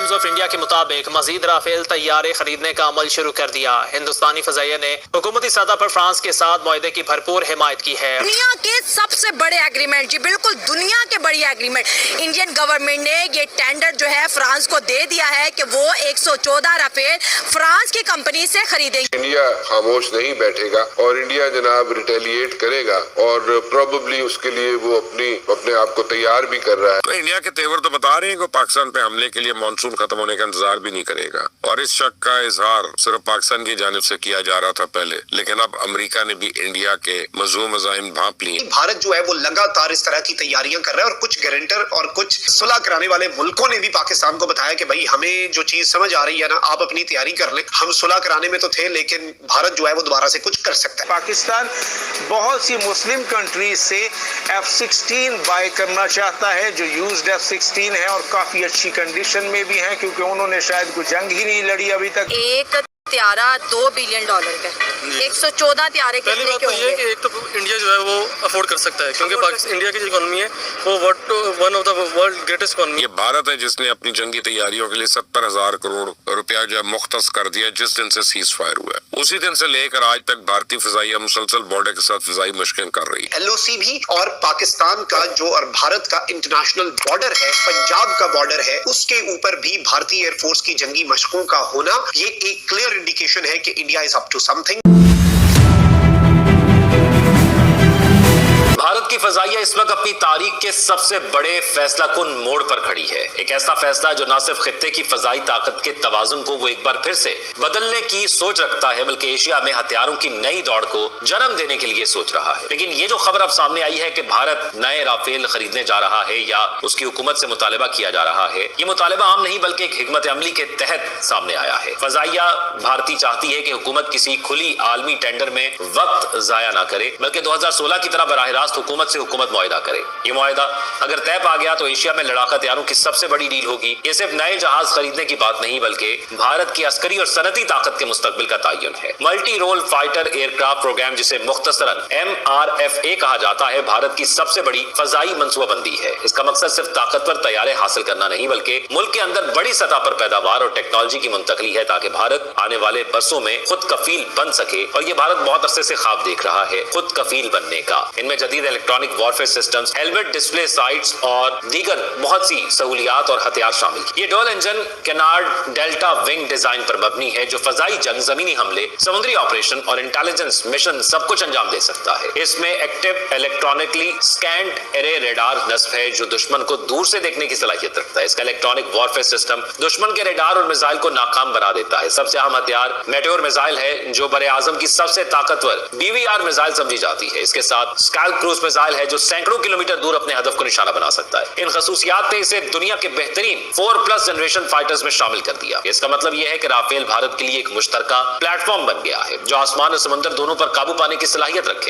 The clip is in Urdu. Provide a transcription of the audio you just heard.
ٹائمز آف انڈیا کے مطابق مزید رافیل طیارے خریدنے کا عمل شروع کر دیا۔ ہندوستانی فضائیہ نے حکومتی سطح پر فرانس کے ساتھ معاہدے کی بھرپور حمایت کی ہے۔ دنیا کے سب سے بڑے ایگریمنٹ، جی بالکل دنیا کے بڑی ایگریمنٹ، انڈین گورنمنٹ نے یہ ٹینڈر جو ہے فرانس کو دے دیا ہے کہ وہ 114 رافیل فرانس کی کمپنی سے خریدیں گے۔ انڈیا خاموش نہیں بیٹھے گا اور انڈیا جناب ریٹیلیٹ کرے گا اور پروبیبلی اس کے لیے وہ اپنے آپ کو تیار بھی کر رہا ہے۔ تو انڈیا کے تیور تو بتا رہے ہیں کہ پاکستان پہ حملے کے لیے مانسون ختم ہونے کا انتظار بھی نہیں کرے گا، اور اس شک کا اظہار صرف پاکستان کی جانب سے کیا جا رہا تھا پہلے، لیکن اب امریکہ نے بھی انڈیا کے مذموم مزاحم بھانپ لی۔ بھارت جو ہے وہ لگاتار اس طرح کی تیاریاں کر رہا ہے، اور کچھ گارنٹر اور کچھ صلح کرانے والے ملکوں نے بھی پاکستان کو بتایا کہ بھائی ہمیں جو چیز سمجھ آ رہی ہے نا، آپ اپنی تیاری کر لیں، ہم صلح کرانے میں تو تھے لیکن بھارت جو ہے وہ دوبارہ سے کچھ کر سکتا ہے۔ پاکستان بہت سی مسلم کنٹریز سے F-16 بائی کرنا چاہتا ہے، جو یوزڈ F-16 ہے اور کافی اچھی کنڈیشن میں بھی ہیں، کیونکہ انہوں نے شاید کوئی جنگ ہی نہیں لڑی ابھی تک۔ ایک طیارہ $2 بلین کا، 114 طیارے پہلی بات تو یہ ہے کہ ایک تو انڈیا جو ہے وہ افورڈ کر سکتا ہے، کیونکہ انڈیا کی جو اکانومی ہے وہ one of the world greatest economy. یہ بھارت ہے جس نے اپنی جنگی تیاریوں کے لیے 70,000 کروڑ روپیہ جو ہے مختص کر دیا جس دن سے سیز فائر ہوا ہے۔ اسی دن سے لے کر آج تک بھارتی فضائیہ مسلسل بارڈر کے ساتھ فضائی مشقیں کر رہی ہے۔ LOC بھی اور پاکستان کا جو اور بھارت کا انٹرنیشنل بارڈر ہے، پنجاب کا بارڈر ہے، اس کے اوپر بھی بھارتی ایئر فورس کی جنگی مشقوں کا ہونا یہ ایک کلیئر انڈیکیشن ہے کہ انڈیا از اپ ٹو سم تھنگ۔ بھارت کی فضائیہ اس وقت اپنی تاریخ کے سب سے بڑے فیصلہ کن موڑ پر کھڑی ہے، ایک ایسا فیصلہ جو نہ صرف خطے کی فضائی طاقت کے توازن کو وہ ایک بار پھر سے بدلنے کی سوچ رکھتا ہے، بلکہ ایشیا میں ہتھیاروں کی نئی دوڑ کو جنم دینے کے لیے سوچ رہا ہے۔ لیکن یہ جو خبر اب سامنے آئی ہے کہ بھارت نئے رافیل خریدنے جا رہا ہے یا اس کی حکومت سے مطالبہ کیا جا رہا ہے، یہ مطالبہ عام نہیں بلکہ ایک حکمت عملی کے تحت سامنے آیا ہے۔ فضائیہ بھارتی چاہتی ہے کہ حکومت کسی کھلی عالمی ٹینڈر میں وقت ضائع نہ کرے، بلکہ 2016 کی طرح براہ راست حکومت سے حکومت معاہدہ کرے۔ یہ معاہدہ اگر طے پا گیا تو ایشیا میں لڑاکا طیاروں کی سب سے بڑی ڈیل ہوگی۔ یہ صرف نئے جہاز خریدنے کی بات نہیں بلکہ بھارت کی عسکری اور صنعتی طاقت کے مستقبل کا تعین ہے۔ Multi role fighter aircraft programme, جسے مختصراً MRFA کہا جاتا ہے، بھارت کی سب سے بڑی فضائی منصوبہ بندی ہے۔ اس کا مقصد صرف طاقتور طیارے حاصل کرنا نہیں بلکہ ملک کے اندر بڑی سطح پر پیداوار اور ٹیکنالوجی کی منتقلی ہے، تاکہ بھارت آنے والے برسوں میں خود کفیل بن سکے، اور یہ بھارت بہت عرصے سے خواب دیکھ رہا ہے خود کفیل بننے کا۔ ان میں جدید electronic warfare systems, helmet display sites اور دیگر بہت سی سہولیات اور ہتھیار شامل ہیں۔ یہ ڈول انجن کینارڈ ڈیلٹا ونگ ڈیزائن پر مبنی ہے، جو فضائی جنگ، زمینی حملے، سمندری آپریشن اور انٹیلیجنس مشن سب کچھ انجام دے سکتا ہے۔ اس میں active electronically second array radar نصب ہے، جو دشمن کو دور سے دیکھنے کی صلاحیت رکھتا ہے۔ اس کا الیکٹرانک وارفیئر سسٹم دشمن کے ریڈار اور میزائل کو ناکام بنا دیتا ہے۔ سب سے اہم ہتھیار میٹیور میزائل ہے، جو بر اعظم کی سب سے طاقتور BVR میزائل سمجھی جاتی ہے۔ اس کے ساتھ اسکیلپ کروز میزائل ہے، جو سینکڑوں کلومیٹر دور اپنے ہدف کو نشانہ بنا سکتا ہے۔ ان خصوصیات نے اسے دنیا کے بہترین 4+ جنریشن فائٹرز میں شامل کر دیا۔ اس کا مطلب یہ ہے کہ رافیل بھارت کے لیے ایک مشترکہ پلیٹ فارم بن گیا ہے، جو آسمان اور سمندر دونوں پر قابو پانے کی صلاحیت رکھے۔